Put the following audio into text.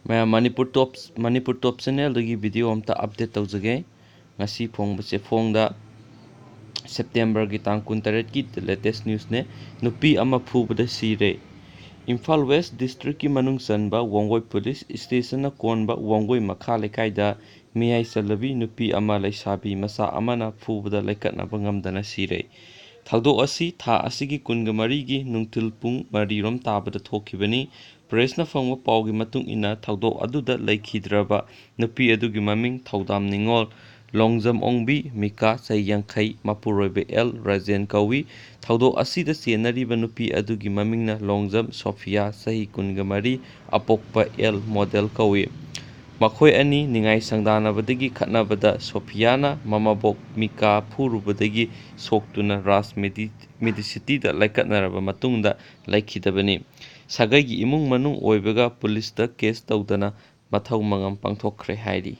ꯃꯌꯥꯝ ꯃꯅꯤꯄꯨꯔ ꯇꯣꯞ ꯆꯦꯅꯦꯜꯗꯒꯤ ꯚꯤꯗꯤꯑꯣ ꯑꯝꯇ ꯑꯞꯗꯦꯠ ꯇꯧꯖꯒꯦ. ꯉꯁꯤ ꯐꯣꯡꯕꯁꯦ ꯐꯣꯡꯗ ꯁꯦꯞꯇꯦꯝꯕꯔꯒꯤ ꯇꯥꯡ 18ꯒꯤ ꯂꯦꯇꯦꯁ ꯅ꯭ꯌꯨꯁꯅꯦ. ꯅꯨꯄꯤ ꯑꯃ ꯐꯨꯕꯗ ꯁꯤꯔꯦ. ꯏꯝꯐꯥꯜ ꯋꯦꯁ ꯗꯤꯁꯇ꯭ꯔꯤꯛꯀꯤ ꯃꯅꯨꯡ ꯆꯟꯕ ꯋꯥꯡꯒꯣꯏ ꯄꯨꯂꯤꯁ ꯁ꯭ꯇꯦꯁꯟꯅ ꯀꯣꯟꯕ ꯋꯥꯡꯒꯣꯏ ꯃꯈꯥ ꯂꯩꯀꯥꯏꯗ ꯃꯤꯌꯥꯏ ꯆꯜꯂꯕꯤ ꯅꯨꯄꯤ ꯑꯃ ꯂꯩꯁꯥꯕꯤ ꯃꯆꯥ ꯑꯃꯅ ꯐꯨꯕꯗ ꯂꯩꯀꯠꯅꯕ ꯉꯝꯗꯅ ꯁꯤꯔꯦ. ꯊꯧꯗꯣꯛ ꯑꯁꯤ ꯊꯥ ꯑꯁꯤꯒꯤ 24ꯒꯤ ꯅꯨꯡꯊꯤꯜ ꯄꯨꯡ 4 ꯇꯥꯕꯗ ꯊꯣꯛꯈꯤꯕꯅꯤ. ꯄ꯭ꯔꯦꯁꯅ ꯐꯪꯕ ꯄꯥꯎꯒꯤ ꯃꯇꯨꯡ ꯏꯟꯅ ꯊꯧꯗꯣꯛ ꯑꯗꯨꯗ ꯂꯩꯈꯤꯗ꯭ꯔꯕ ꯅꯨꯄꯤ ꯑꯗꯨꯒꯤ ꯃꯃꯤꯡ ꯊꯧꯗꯥꯝ ꯅꯤꯡꯉꯣꯜ ꯂꯣꯡꯖꯝꯑꯣꯡꯕꯤ ꯃꯤꯀꯥ ꯆꯍꯤ 50, ꯃꯄꯨꯔꯣꯏꯕ ꯑꯦꯜ ꯔꯥꯖꯦꯟ ꯀꯧꯏ꯫ ꯊꯧꯗꯣꯛ ꯑꯁꯤꯗ ꯆꯦꯟꯅꯔꯤꯕ ꯅꯨꯄꯤ ꯑꯗꯨꯒꯤ ꯃꯃꯤꯡꯅ ꯂꯣꯡꯖꯝ ꯁꯣꯐꯤꯌꯥ ꯆꯍꯤ 24, ꯑꯄꯣꯛꯄ ꯑꯦꯜ ꯃꯣꯗꯦꯜ ꯀꯧꯏ꯫ ꯃꯈꯣꯏ ꯑꯅꯤ ꯅꯤꯡꯉꯥꯏ ꯁꯪꯗꯥꯅꯕꯗꯒꯤ ꯈꯠꯅꯕꯗ ꯁꯣꯐꯤꯌꯥꯅ ꯃꯃꯕꯣꯛ ꯃꯤꯀꯥ ꯐꯨꯔꯨꯕꯗꯒꯤ ꯁꯣꯛꯇꯨꯅ ꯔꯥꯖ ꯃꯦꯗꯤꯁꯤꯇꯤꯗ ꯂꯩꯀꯠꯅꯔꯕ ꯃꯇꯨꯡꯗ ꯂꯩꯈꯤꯗꯕꯅꯤ꯫ ꯁꯥꯒꯩꯒꯤ ꯏꯃꯨꯡ ꯃꯅꯨꯡ ꯑꯣꯏꯕꯒ ꯄꯨꯂꯤꯁꯇ ꯀꯦꯁ ꯇꯧꯗꯅ ꯃꯊꯧ ꯃꯉꯝ ꯄꯥꯡꯊꯣꯛꯈ꯭ꯔꯦ ꯍꯥꯏꯔꯤ꯫